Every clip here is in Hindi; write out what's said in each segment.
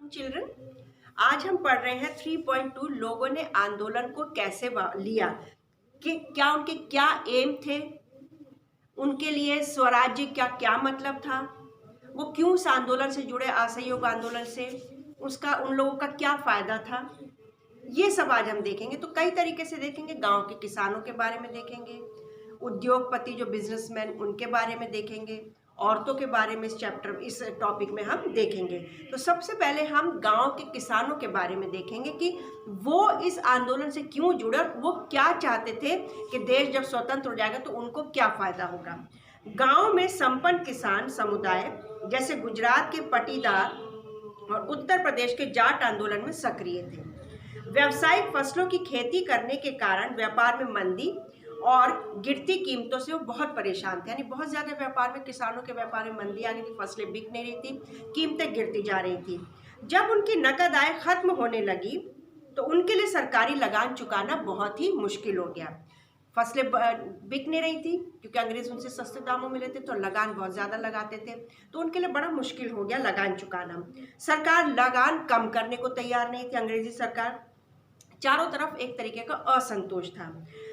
चिल्ड्रन, आज हम पढ़ रहे हैं 3.2 लोगों ने आंदोलन को कैसे लिया, कि क्या उनके क्या एम थे, उनके लिए स्वराज्य क्या क्या मतलब था, वो क्यों उस आंदोलन से जुड़े, असहयोग आंदोलन से, उसका उन लोगों का क्या फायदा था। ये सब आज हम देखेंगे। तो कई तरीके से देखेंगे। गांव के किसानों के बारे में देखेंगे, उद्योगपति जो बिजनेसमैन उनके बारे में देखेंगे, औरतों के बारे में इस टॉपिक में हम देखेंगे। तो सबसे पहले हम गांव के किसानों के बारे में देखेंगे कि वो इस आंदोलन से क्यों जुड़े और वो क्या चाहते थे कि देश जब स्वतंत्र हो जाएगा तो उनको क्या फायदा होगा। गांव में संपन्न किसान समुदाय जैसे गुजरात के पटीदार और उत्तर प्रदेश के जाट आंदोलन में सक्रिय थे। व्यावसायिक फसलों की खेती करने के कारण व्यापार में मंदी और गिरती कीमतों से वो बहुत परेशान थे। यानी बहुत ज़्यादा व्यापार में, किसानों के व्यापार में मंदी आ गई थी, फसलें बिक नहीं रही थी, कीमतें गिरती जा रही थी। जब उनकी नकद आय खत्म होने लगी तो उनके लिए सरकारी लगान चुकाना बहुत ही मुश्किल हो गया। फसलें बिक नहीं रही थी क्योंकि अंग्रेज उनसे सस्ते दामों में लेते, तो लगान बहुत ज़्यादा लगाते थे, तो उनके लिए बड़ा मुश्किल हो गया लगान चुकाना। सरकार लगान कम करने को तैयार नहीं थी, अंग्रेजी सरकार। चारों तरफ एक तरीके का असंतोष था।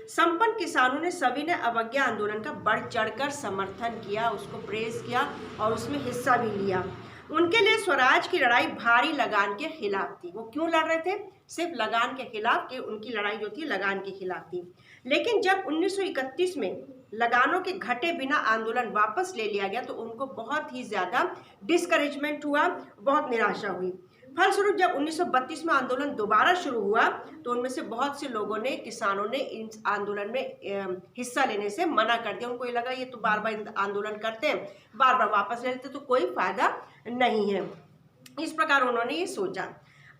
संपन्न किसानों ने सभी ने अवज्ञा आंदोलन का बढ़ चढ़कर समर्थन किया, उसको प्रेज किया और उसमें हिस्सा भी लिया। उनके लिए स्वराज की लड़ाई भारी लगान के खिलाफ थी। वो क्यों लड़ रहे थे? सिर्फ लगान के खिलाफ, कि उनकी लड़ाई जो थी लगान के खिलाफ थी। लेकिन जब 1931 में लगानों के घटे बिना आंदोलन वापस ले लिया गया तो उनको बहुत ही ज़्यादा डिस्करेजमेंट हुआ, बहुत निराशा हुई। फलस्वरूप जब 1932 में आंदोलन दोबारा शुरू हुआ तो उनमें से बहुत से लोगों ने, किसानों ने इस आंदोलन में हिस्सा लेने से मना कर दिया। उनको ये लगा ये तो बार बार आंदोलन करते हैं, बार बार वापस ले लेते तो कोई फायदा नहीं है। इस प्रकार उन्होंने ये सोचा।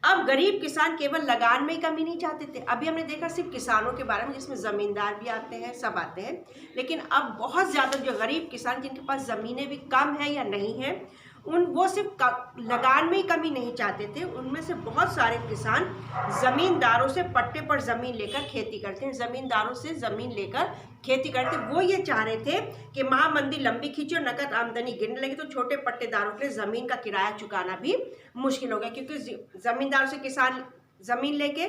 अब गरीब किसान केवल लगान में ही कमी नहीं चाहते थे। अभी हमने देखा सिर्फ किसानों के बारे में, जिसमें ज़मींदार भी आते हैं, सब आते हैं, लेकिन अब बहुत ज़्यादा जो गरीब किसान जिनके पास ज़मीनें भी कम है या नहीं है, वो सिर्फ लगान में ही कमी नहीं चाहते थे। उनमें से बहुत सारे किसान ज़मींदारों से पट्टे पर ज़मीन लेकर खेती करते हैं, ज़मींदारों से ज़मीन लेकर खेती करते। वो ये चाह रहे थे कि महामंदी लंबी खींची और नकद आमदनी गिरने लगी तो छोटे पट्टेदारों के लिए ज़मीन का किराया चुकाना भी मुश्किल हो गया, क्योंकि ज़मींदारों से किसान ज़मीन लेके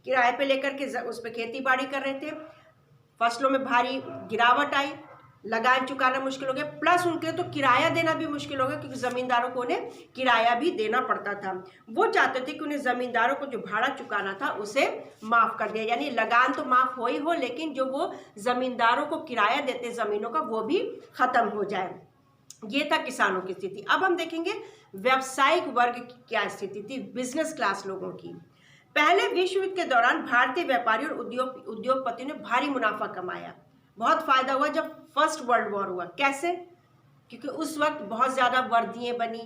किराए पे लेकर के उस पर खेती बाड़ी कर रहे थे। फसलों में भारी गिरावट आई, लगान चुकाना मुश्किल हो गया, प्लस उनके लिए तो किराया देना भी मुश्किल हो गया, क्योंकि ज़मींदारों को उन्हें किराया भी देना पड़ता था। वो चाहते थे कि उन्हें ज़मींदारों को जो भाड़ा चुकाना था उसे माफ़ कर दिया, यानी लगान तो माफ़ हो ही हो, लेकिन जो वो ज़मींदारों को किराया देते ज़मीनों का वो भी ख़त्म हो जाए। ये था किसानों की स्थिति। अब हम देखेंगे व्यावसायिक वर्ग की क्या स्थिति थी, बिजनेस क्लास लोगों की। पहले विश्व युद्ध के दौरान भारतीय व्यापारी और उद्योगपतियों ने भारी मुनाफा कमाया, बहुत फायदा हुआ जब फर्स्ट वर्ल्ड वॉर हुआ। कैसे? क्योंकि उस वक्त बहुत ज़्यादा वर्दियाँ बनी,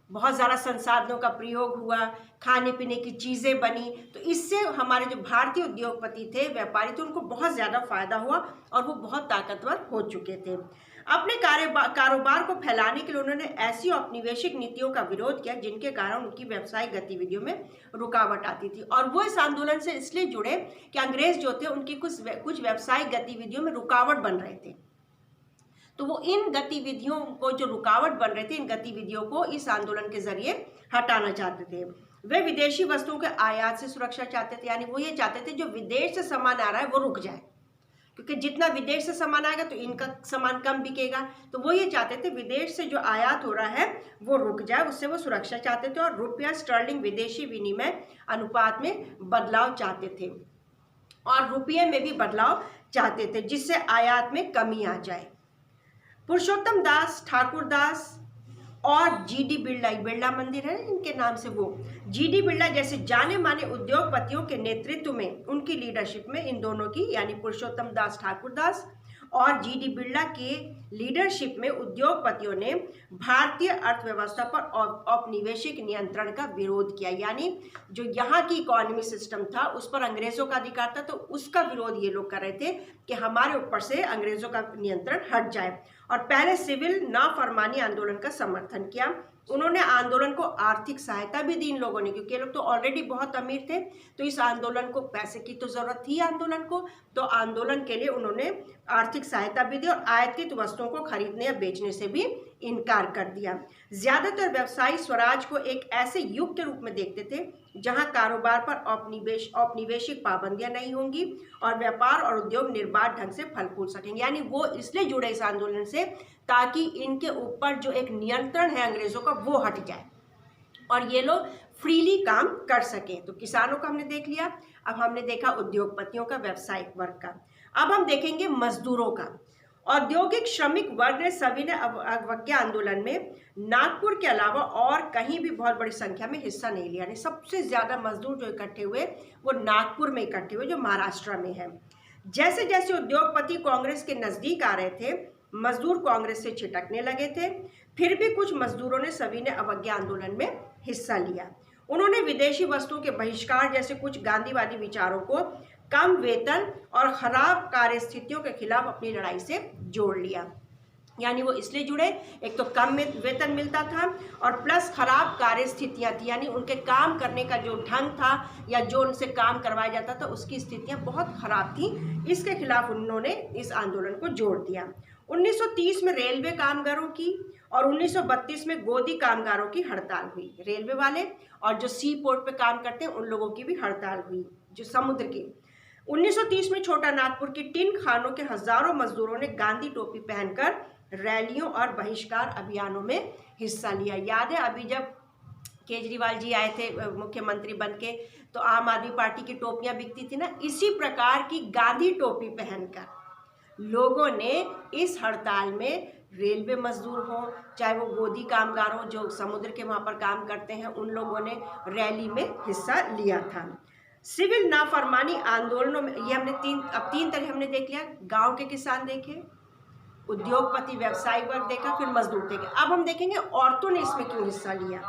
बहुत ज़्यादा संसाधनों का प्रयोग हुआ, खाने पीने की चीज़ें बनी, तो इससे हमारे जो भारतीय उद्योगपति थे, व्यापारी थे, उनको बहुत ज़्यादा फायदा हुआ और वो बहुत ताकतवर हो चुके थे। अपने कारोबार को फैलाने के लिए उन्होंने ऐसी औपनिवेशिक नीतियों का विरोध किया जिनके कारण उनकी व्यावसायिक गतिविधियों में रुकावट आती थी। और वो इस आंदोलन से इसलिए जुड़े कि अंग्रेज जो थे उनकी कुछ व्यावसायिक गतिविधियों में रुकावट बन रहे थे, तो वो इन गतिविधियों को, जो रुकावट बन रहे थे, इन गतिविधियों को इस आंदोलन के जरिए हटाना चाहते थे। वे विदेशी वस्तुओं के आयात से सुरक्षा चाहते थे, यानी वो ये चाहते थे जो विदेश से सामान आ रहा है वो रुक जाए, क्योंकि जितना विदेश से सामान आएगा तो इनका सामान कम बिकेगा। तो वो ये चाहते थे विदेश से जो आयात हो रहा है वो रुक जाए, उससे वो सुरक्षा चाहते थे। और रुपया स्टर्लिंग विदेशी विनिमय अनुपात में बदलाव चाहते थे और रुपये में भी बदलाव चाहते थे, जिससे आयात में कमी आ जाए। पुरुषोत्तम दास, ठाकुर दास और जीडी बिरला, बिरला मंदिर है इनके नाम से, वो जीडी बिरला जैसे जाने माने उद्योगपतियों के नेतृत्व में, उनकी लीडरशिप में, इन दोनों की यानी पुरुषोत्तम दास, ठाकुर दास और जीडी बिरला के लीडरशिप में उद्योगपतियों ने भारतीय अर्थव्यवस्था पर औपनिवेशिक नियंत्रण का विरोध किया। यानी जो यहाँ की इकोनॉमी सिस्टम था उस पर अंग्रेजों का अधिकार था, तो उसका विरोध ये लोग कर रहे थे कि हमारे ऊपर से अंग्रेजों का नियंत्रण हट जाए। और पहले सिविल नाफरमानी आंदोलन का समर्थन किया। उन्होंने आंदोलन को आर्थिक सहायता भी दी इन लोगों ने, क्योंकि ये लोग तो ऑलरेडी बहुत अमीर थे, तो इस आंदोलन को पैसे की तो ज़रूरत थी आंदोलन को, तो आंदोलन के लिए उन्होंने आर्थिक सहायता भी दी और आयातित वस्तुओं को खरीदने या बेचने से भी इनकार कर दिया। ज़्यादातर व्यवसायी स्वराज को एक ऐसे युग के रूप में देखते थे जहां कारोबार पर औपनिवेशिक पाबंदियां नहीं होंगी और व्यापार और उद्योग निर्बाध ढंग से फल फूल सकेंगे। यानी वो इसलिए जुड़े इस आंदोलन से ताकि इनके ऊपर जो एक नियंत्रण है अंग्रेज़ों का वो हट जाए और ये लोग फ्रीली काम कर सकें। तो किसानों का हमने देख लिया, अब हमने देखा उद्योगपतियों का, व्यावसायिक वर्ग का। अब हम देखेंगे मजदूरों का। औद्योगिक श्रमिक वर्ग ने सभी ने अवज्ञा आंदोलन में नागपुर के अलावा और कहीं भी बहुत बड़ी संख्या में हिस्सा नहीं लिया। यानी सबसे ज़्यादा मजदूर जो इकट्ठे हुए वो नागपुर में इकट्ठे हुए, जो महाराष्ट्र में है। जैसे जैसे उद्योगपति कांग्रेस के नज़दीक आ रहे थे, मजदूर कांग्रेस से छिटकने लगे थे। फिर भी कुछ मजदूरों ने सभी ने अवज्ञा आंदोलन में हिस्सा लिया। उन्होंने विदेशी वस्तुओं के बहिष्कार जैसे कुछ गांधीवादी विचारों को कम वेतन और खराब कार्यस्थितियों के खिलाफ अपनी लड़ाई से जोड़ लिया। यानी वो इसलिए जुड़े, एक तो कम वेतन मिलता था और प्लस खराब कार्यस्थितियाँ थी, यानी उनके काम करने का जो ढंग था या जो उनसे काम करवाया जाता था उसकी स्थितियाँ बहुत खराब थी। इसके खिलाफ उन्होंने इस आंदोलन को जोड़ दिया। 1930 में रेलवे कामगारों की और 1932 में गोदी कामगारों की हड़ताल हुई। रेलवे वाले और जो सी पोर्ट पे काम करते हैं उन लोगों की भी हड़ताल हुई, जो समुद्र की। 1930 में छोटा नागपुर की टिन खानों के हजारों मजदूरों ने गांधी टोपी पहनकर रैलियों और बहिष्कार अभियानों में हिस्सा लिया। याद है अभी जब केजरीवाल जी आए थे मुख्यमंत्री बन के, तो आम आदमी पार्टी की टोपियां बिकती थी ना, इसी प्रकार की गांधी टोपी पहनकर लोगों ने इस हड़ताल में, रेलवे मजदूर हों चाहे वो गोदी कामगार हों जो समुद्र के वहाँ पर काम करते हैं, उन लोगों ने रैली में हिस्सा लिया था। सिविल नाफरमानी आंदोलनों में ये हमने तीन तरह हमने देख लिया। गांव के किसान देखे, उद्योगपति व्यवसायिक वर्ग देखा, फिर मजदूर देखे। अब हम देखेंगे औरतों ने इसमें क्यों हिस्सा लिया।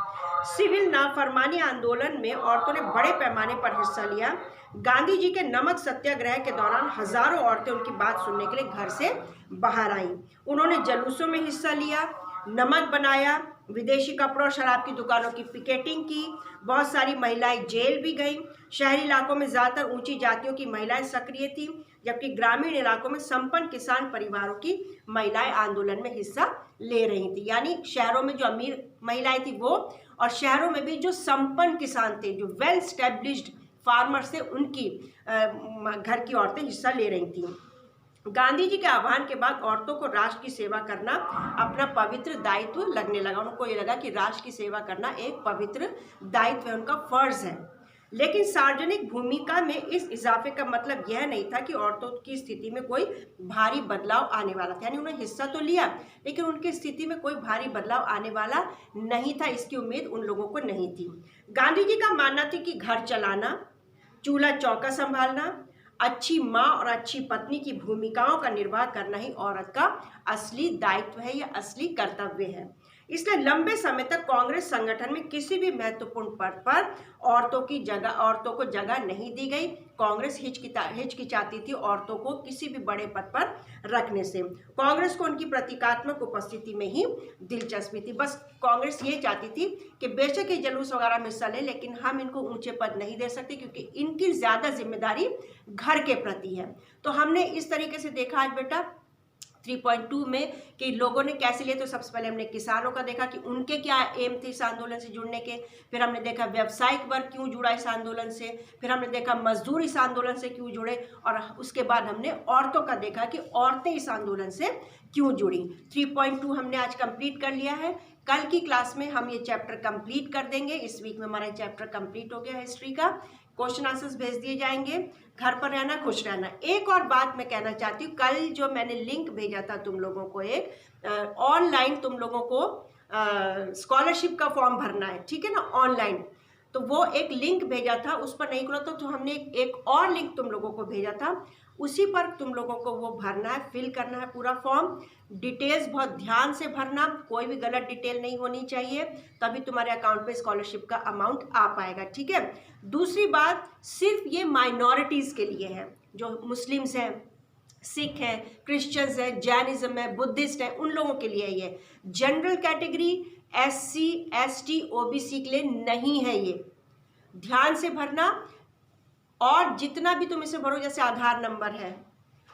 सिविल नाफरमानी आंदोलन में औरतों ने बड़े पैमाने पर हिस्सा लिया। गांधी जी के नमक सत्याग्रह के दौरान हजारों औरतें उनकी बात सुनने के लिए घर से बाहर आईं। उन्होंने जुलूसों में हिस्सा लिया, नमक बनाया, विदेशी कपड़ों और शराब की दुकानों की पिकेटिंग की। बहुत सारी महिलाएं जेल भी गईं। शहरी इलाकों में ज़्यादातर ऊंची जातियों की महिलाएं सक्रिय थीं, जबकि ग्रामीण इलाकों में संपन्न किसान परिवारों की महिलाएं आंदोलन में हिस्सा ले रही थी। यानी शहरों में जो अमीर महिलाएं थी वो, और शहरों में भी जो संपन्न किसान थे, जो वेल स्टैब्लिश्ड फार्मर्स थे, उनकी घर की औरतें हिस्सा ले रही थीं। गांधी जी के आह्वान के बाद औरतों को राष्ट्र की सेवा करना अपना पवित्र दायित्व लगने लगा। उनको ये लगा कि राष्ट्र की सेवा करना एक पवित्र दायित्व है, उनका फर्ज है। लेकिन सार्वजनिक भूमिका में इस इजाफे का मतलब यह नहीं था कि औरतों की स्थिति में कोई भारी बदलाव आने वाला था। यानी उन्होंने हिस्सा तो लिया लेकिन उनकी स्थिति में कोई भारी बदलाव आने वाला नहीं था, इसकी उम्मीद उन लोगों को नहीं थी। गांधी जी का मानना था कि घर चलाना, चूल्हा चौका संभालना, अच्छी माँ और अच्छी पत्नी की भूमिकाओं का निर्वाह करना ही औरत का असली दायित्व है या असली कर्तव्य है। इसलिए लंबे समय तक कांग्रेस संगठन में किसी भी महत्वपूर्ण पद पर औरतों को जगह नहीं दी गई। कांग्रेस हिचकिचाती थी औरतों को किसी भी बड़े पद पर रखने से। कांग्रेस को उनकी प्रतीकात्मक उपस्थिति में ही दिलचस्पी थी। बस कांग्रेस ये चाहती थी कि बेशक ये जुलूस वगैरह में हिस्सा ले, लेकिन हम इनको ऊंचे पद नहीं दे सकते क्योंकि इनकी ज़्यादा जिम्मेदारी घर के प्रति है। तो हमने इस तरीके से देखा आज बेटा 3.2 में कि लोगों ने कैसे लिए। तो सबसे पहले हमने किसानों का देखा कि उनके क्या एम थे इस आंदोलन से जुड़ने के। फिर हमने देखा व्यवसायिक वर्ग क्यों जुड़ा इस आंदोलन से। फिर हमने देखा मजदूर इस आंदोलन से क्यों जुड़े, और उसके बाद हमने औरतों का देखा कि औरतें इस आंदोलन से क्यों जुड़ी। 3.2 हमने आज कंप्लीट कर लिया है। कल की क्लास में हम ये चैप्टर कंप्लीट कर देंगे। इस वीक में हमारा चैप्टर कंप्लीट हो गया हिस्ट्री का। क्वेश्चन आंसर्स भेज दिए जाएंगे। घर पर रहना, खुश रहना। एक और बात मैं कहना चाहती हूँ, कल जो मैंने लिंक भेजा था तुम लोगों को, एक ऑनलाइन तुम लोगों को स्कॉलरशिप का फॉर्म भरना है, ठीक है ना, ऑनलाइन। तो वो एक लिंक भेजा था, उस पर नहीं खुला तो हमने एक और लिंक तुम लोगों को भेजा था, उसी पर तुम लोगों को वो भरना है, फिल करना है पूरा फॉर्म। डिटेल्स बहुत ध्यान से भरना, कोई भी गलत डिटेल नहीं होनी चाहिए, तभी तुम्हारे अकाउंट पे स्कॉलरशिप का अमाउंट आ पाएगा, ठीक है। दूसरी बात, सिर्फ ये माइनॉरिटीज़ के लिए है, जो मुस्लिम्स हैं, सिख हैं, क्रिश्चियंस हैं, जैनिज्म है, बुद्धिस्ट हैं, उन लोगों के लिए ये। General category SC ST OBC के लिए नहीं है ये, ध्यान से भरना। और जितना भी तुम इसे भरो, जैसे आधार नंबर है,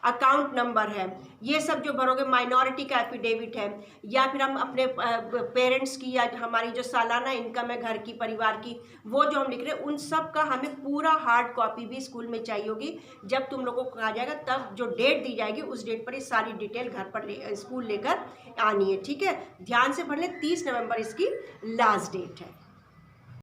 अकाउंट नंबर है, ये सब जो भरोगे, माइनॉरिटी का एफिडेविट है, या फिर हम अपने पेरेंट्स की या हमारी जो सालाना इनकम है घर की, परिवार की, वो जो हम लिख रहे हैं, उन सब का हमें पूरा हार्ड कॉपी भी स्कूल में चाहिए होगी। जब तुम लोगों को कहा जाएगा तब जो डेट दी जाएगी उस डेट पर ये सारी डिटेल घर पर स्कूल लेकर आनी है, ठीक है। ध्यान से पढ़ लें, 30 नवंबर इसकी लास्ट डेट है।